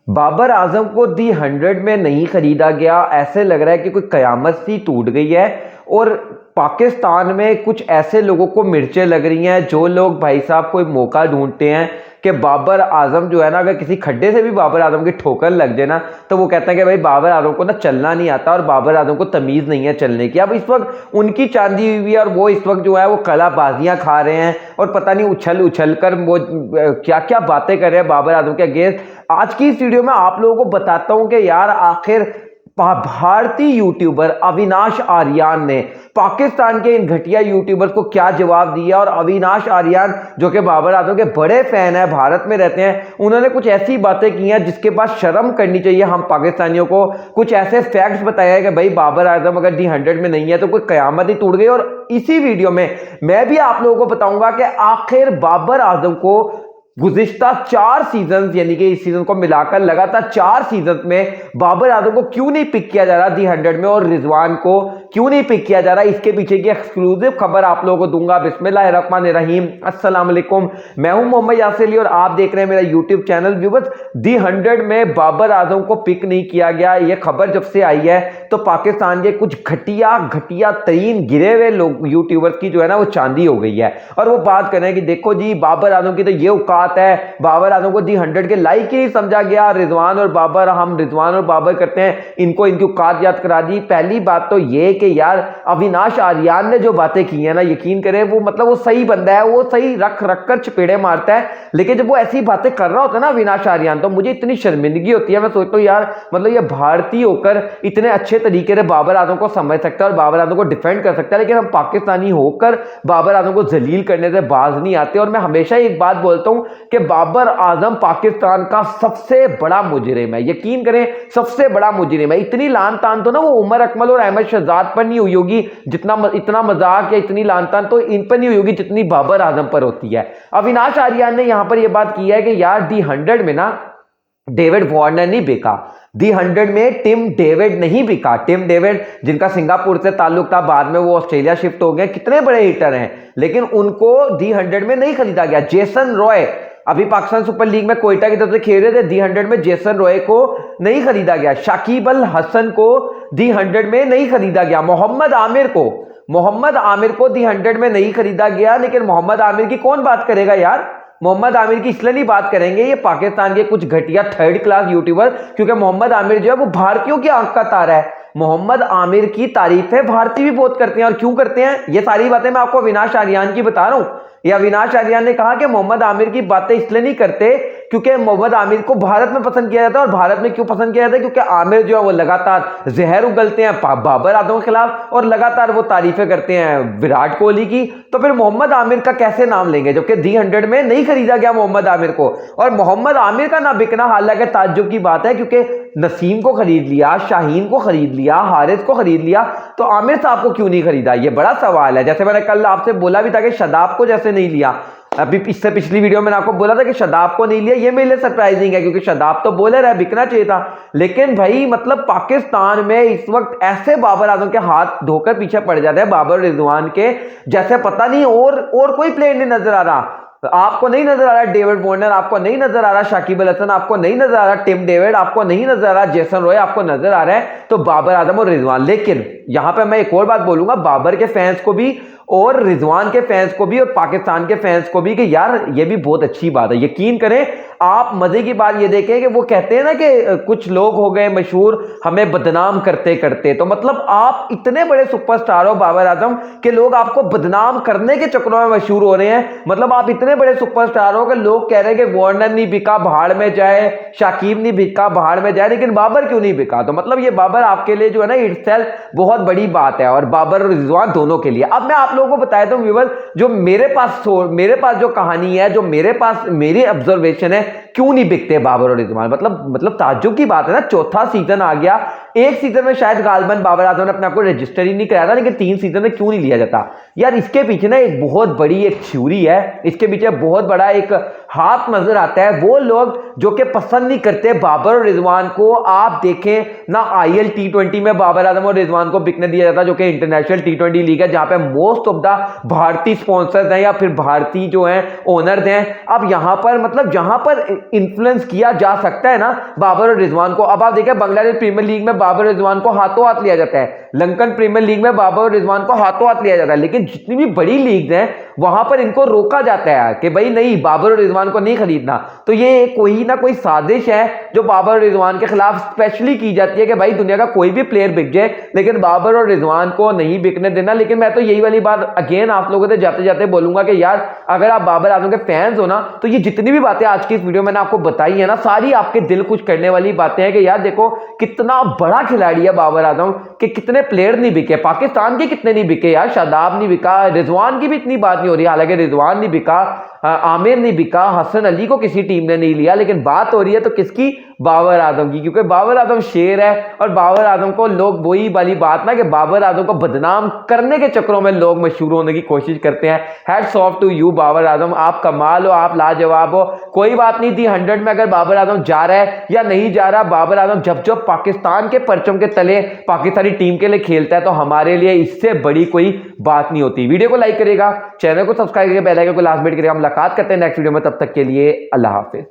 बाबर आजम को दी 100 में नहीं खरीदा गया। ऐसे लग रहा है कि कोई कयामत सी टूट गई है और पाकिस्तान में कुछ ऐसे लोगों को मिर्चें लग रही हैं जो लोग भाई साहब कोई मौका ढूंढते हैं कि बाबर आजम जो है ना, अगर किसी खड्डे से भी बाबर आजम की ठोकर लग जाए ना तो वो कहते हैं कि भाई बाबर आजम को ना चलना नहीं आता और बाबर आजम को तमीज़ नहीं है चलने की। अब इस वक्त उनकी चांदी हुई है और वो इस वक्त जो है वो कलाबाजियां खा रहे हैं और पता नहीं उछल उछल कर वो क्या क्या बातें कर रहे हैं बाबर आजम के अगेंस्ट। आज की इस वीडियो में आप लोगों को बताता हूं कि यार आखिर भारतीय यूट्यूबर अविनाश आर्यन ने पाकिस्तान के इन घटिया यूट्यूबर्स को क्या जवाब दिया। और अविनाश आर्यन जो कि बाबर आजम के बड़े फैन है, भारत में रहते हैं, उन्होंने कुछ ऐसी बातें की हैं जिसके बाद शर्म करनी चाहिए हम पाकिस्तानियों को। कुछ ऐसे फैक्ट्स बताया है कि भाई बाबर आजम अगर दी 100 में नहीं है तो कोई कयामत ही टूट गई। और इसी वीडियो में मैं भी आप लोगों को बताऊंगा कि आखिर बाबर आजम को गुज़िश्ता 4 सीजन यानी कि इस सीजन को मिलाकर लगातार 4 सीजन में बाबर आजम को क्यों नहीं पिक किया जा रहा दी 100 में और रिजवान को क्यों नहीं पिक किया जा रहा, इसके पीछे की एक्सक्लूसिव खबर आप लोगों को दूंगा। बिस्मिल्लाहिर्रहमानिर्रहीम, अस्सलाम वालेकुम। मैं हूं मोहम्मद यासिर अली और आप देख रहे हैं मेरा यूट्यूब चैनल। व्यूअर्स, दी 100 में बाबर आजम को पिक नहीं किया गया, यह खबर जब से आई है तो पाकिस्तान के कुछ घटिया तरीन गिरे हुए लोग यूट्यूबर्स की जो है ना वो चांदी हो गई है। और वो बात कर रहे हैं कि देखो जी बाबर आजम की तो ये औकात है, बाबर आजम को दी 100 के लाइक ही नहीं समझा गया। रिजवान और बाबर, हम रिजवान और बाबर करते हैं, इनको इनकी औकात याद करा दी। पहली बात तो ये कि यार अविनाश आर्यन ने जो बातें की है ना, यकीन करें वो मतलब वो सही बंदा है, वो सही रख कर चपेड़े मारता है। लेकिन जब वो ऐसी बातें कर रहा होता है ना अविनाश आर्यन, तो मुझे इतनी शर्मिंदगी होती है। मैं सोचता हूँ यार मतलब ये भारतीय होकर इतने अच्छे तरीके से बाबर आजम को समझ सकता है और बाबर आजम को डिफेंड कर सकता है, लेकिन हम पाकिस्तानी होकर बाबर आजम को जलील करने से बाज नहीं आते। और मैं हमेशा एक बात बोलता हूं कि बाबर आजम पाकिस्तान का सबसे बड़ा मुजरिम है, यकीन करें सबसे बड़ा मुजरिम है। इतनी लान तान तो ना वो उमर अकमल और अहमद शहजाद पर नहीं हुई होगी, इतना मजाक या इतनी लान तान तो इन पर नहीं हुई होगी जितनी बाबर आजम पर होती है। अविनाश आर्यन ने यहां पर यह बात की है कि यार दी 100 में ना डेविड वार्नर नहीं बिका, दी 100 में टिम डेविड नहीं बिका। टिम डेविड जिनका सिंगापुर से ताल्लुक था, बाद में वो ऑस्ट्रेलिया शिफ्ट हो गए, कितने बड़े हिटर हैं, लेकिन उनको दी 100 में नहीं खरीदा गया। जेसन रॉय अभी पाकिस्तान सुपर लीग में कोयटा की तरफ से खेल रहे थे, दी 100 में जेसन रॉय को नहीं खरीदा गया। शाकिब अल हसन को दी 100 में नहीं खरीदा गया। मोहम्मद आमिर को दी 100 में नहीं खरीदा गया। लेकिन मोहम्मद आमिर की कौन बात करेगा यार, मोहम्मद आमिर की इसलिए नहीं बात करेंगे ये पाकिस्तान के कुछ घटिया 3rd क्लास यूट्यूबर, क्योंकि मोहम्मद आमिर जो है वो भारतीयों की आंख का तारा है। मोहम्मद आमिर की तारीफें भारतीय भी बहुत करते हैं। और क्यों करते हैं ये सारी बातें मैं आपको अविनाश आर्यन की बता रहा हूं। ये अविनाश आर्यन ने कहा कि मोहम्मद आमिर की बातें इसलिए नहीं करते क्योंकि मोहम्मद आमिर को भारत में पसंद किया जाता है। और भारत में क्यों पसंद किया जाता है, क्योंकि आमिर जो है वो लगातार जहर उगलते हैं बाबर आजम के खिलाफ और लगातार वो तारीफें करते हैं विराट कोहली की। तो फिर मोहम्मद आमिर का कैसे नाम लेंगे जबकि दी 100 में नहीं खरीदा गया मोहम्मद आमिर को। और मोहम्मद आमिर का ना बिकना हालांकि ताज्जुब की बात है, क्योंकि नसीम को खरीद लिया, शाहीन को खरीद लिया, हारिस को खरीद लिया, तो आमिर साहब को क्यों नहीं खरीदा, ये बड़ा सवाल है। जैसे मैंने कल आपसे बोला भी था कि शादाब को जैसे नहीं लिया, अभी इससे पिछली वीडियो में आपको बोला था कि शादाब को नहीं लिया, ये मेरे लिए सरप्राइजिंग है क्योंकि शादाब तो बोलर है, बिकना चाहिए था। लेकिन भाई मतलब पाकिस्तान में इस वक्त ऐसे बाबर आजम के हाथ धोकर पीछे पड़ जाते हैं बाबर रिजवान के, जैसे पता नहीं और कोई प्लेयर नहीं नजर आ रहा। आपको नहीं नजर आ रहा डेविड वार्नर, आपको नहीं नजर आ रहा शाकिब अल हसन, आपको नहीं नजर आ रहा टिम डेविड, आपको नहीं नजर आ रहा जेसन रॉय, आपको नजर आ रहा है तो बाबर आजम और रिजवान। लेकिन यहां पे मैं एक और बात बोलूंगा बाबर के फैंस को भी और रिजवान के फैंस को भी और पाकिस्तान के फैंस को भी कि यार ये भी बहुत अच्छी बात है। यकीन करें आप मजे की बात ये देखें कि वो कहते हैं ना कि कुछ लोग हो गए मशहूर हमें बदनाम करते करते, तो मतलब आप इतने बड़े सुपरस्टार हो बाबर आजम के लोग आपको बदनाम करने के चक्करों में मशहूर हो रहे हैं। मतलब आप इतने बड़े सुपरस्टार हो कि लोग कह रहे हैं कि वार्नर नहीं बिका भाड़ में जाए, शाकिब नहीं बिका भाड़ में जाए, लेकिन बाबर क्यों नहीं बिका। तो मतलब ये बाबर आपके लिए जो है ना इटसेल्फ बहुत बड़ी बात है और बाबर और रिजवान दोनों के लिए। अब मैं आप लोगों को बताया तो व्यूअर्स, जो मेरे पास जो कहानी है, जो मेरे पास मेरी ऑब्जर्वेशन है, क्यों नहीं बिकते बाबर और रिजवान। मतलब ताज्जुब की बात है ना, 4था सीजन आ गया, एक सीजन में शायद गालबन बाबर आजम ने अपने आप को रजिस्टर ही नहीं कराया था, लेकिन 3 सीजन में क्यों नहीं लिया जाता यार? इसके पीछे ना एक बहुत बड़ी एक थ्योरी है, इसके पीछे बहुत बड़ा एक हाथ नजर आता है। वो लोग जो कि पसंद नहीं करते बाबर और रिजवान को, आप देखें ना आईएल T20 में बाबर आजम और रिजवान को बिकने दिया जाता, जो कि इंटरनेशनल T20 लीग है, जहां पे मोस्ट ऑफ द भारतीय स्पॉन्सर्स हैं या फिर भारतीय जो हैं ओनर्स हैं। अब यहां पर मतलब जहां पर इन्फ्लुएंस किया जा सकता है ना बाबर और रिजवान को, अब आप देखें बांग्लादेश प्रीमियर लीग में बाबर और रिजवान को हाथों हाथ लिया जाता है, लंकन प्रीमियर लीग में बाबर और रिजवान को हाथों हाथ लिया जाता है, लेकिन जितनी भी बड़ी लीग हैं वहां पर इनको रोका जाता है कि भाई नहीं, बाबर और रिजवान को नहीं खरीदना। तो ये कोई ना कोई साजिश है जो बाबर और रिजवान के खिलाफ स्पेशली की जाती है कि भाई दुनिया का कोई भी प्लेयर बिक जाए लेकिन बाबर और रिजवान को नहीं बिकने देना। लेकिन मैं तो यही वाली बात अगेन आप लोगों से जाते जाते बोलूंगा कि यार अगर आप बाबर आजम के फैंस हो ना, तो ये जितनी भी बातें आज की इस वीडियो में मैंने आपको बताई है ना, सारी आपके दिल खुश करने वाली बातें हैं कि यार देखो कितना बड़ा खिलाड़ी है बाबर आजम, कि कितने प्लेयर नहीं बिके, पाकिस्तान के कितने नहीं बिके यार, शादाब नहीं बिका, रिजवान की भी इतनी बात नहीं हो रही, हालांकि रिजवान नहीं बिका, आमिर नहीं बिका, हसन अली को किसी टीम ने नहीं लिया, लेकिन बात हो रही है तो किसकी? बाबर आजम की, क्योंकि बाबर आजम शेर है और बाबर आजम को लोग, वही वाली बात ना कि बाबर आजम को बदनाम करने के चक्करों में लोग मशहूर होने की कोशिश करते हैं। Hats off to you Babar Azam, आप कमाल हो, आप लाजवाब हो। कोई बात नहीं थी 100 में अगर बाबर आजम जा रहा है या नहीं जा रहा, बाबर आजम जब जब पाकिस्तान के परचम के तले पाकिस्तानी टीम के लिए खेलता है तो हमारे लिए इससे बड़ी कोई बात नहीं होती। वीडियो को लाइक करेगा, चैनल को सब्सक्राइब करेगा, बेल आइकन को लास्ट मिनट करेगा। हम मुलाकात करते हैं नेक्स्ट वीडियो में, तब तक के लिए अल्लाह हाफिज।